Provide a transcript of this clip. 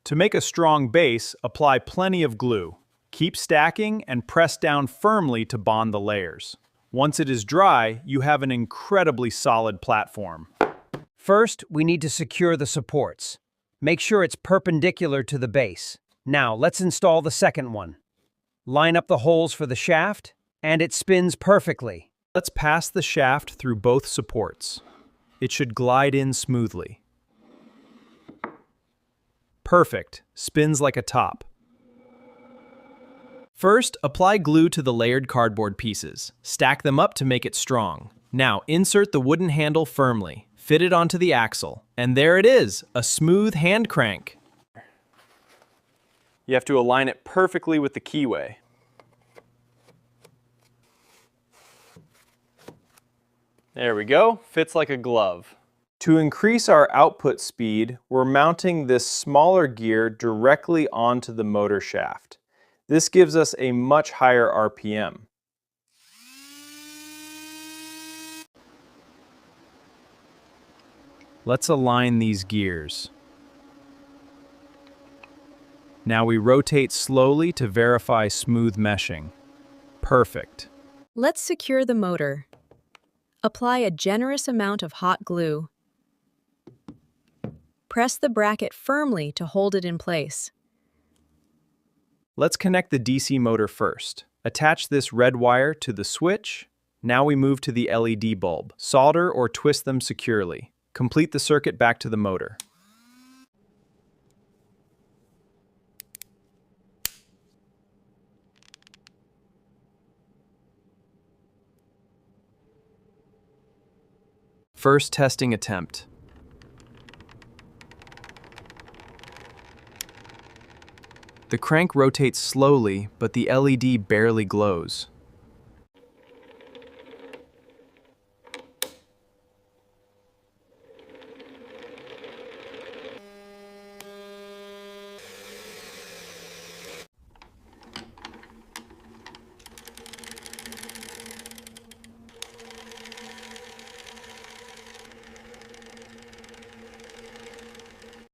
To make a strong base, apply plenty of glue. Keep stacking and press down firmly to bond the layers. Once it is dry, you have an incredibly solid platform. First, we need to secure the supports. Make sure it's perpendicular to the base. Now, let's install the second one. Line up the holes for the shaft, and it spins perfectly. Let's pass the shaft through both supports. It should glide in smoothly. Perfect. Spins like a top. First, apply glue to the layered cardboard pieces. Stack them up to make it strong. Now, insert the wooden handle firmly. Fit it onto the axle. And there it is, a smooth hand crank. You have to align it perfectly with the keyway. There we go, fits like a glove. To increase our output speed, we're mounting this smaller gear directly onto the motor shaft. This gives us a much higher RPM. Let's align these gears. Now we rotate slowly to verify smooth meshing. Perfect. Let's secure the motor. Apply a generous amount of hot glue. Press the bracket firmly to hold it in place. Let's connect the DC motor first. Attach this red wire to the switch. Now we move to the LED bulb. Solder or twist them securely. Complete the circuit back to the motor. First testing attempt. The crank rotates slowly, but the LED barely glows.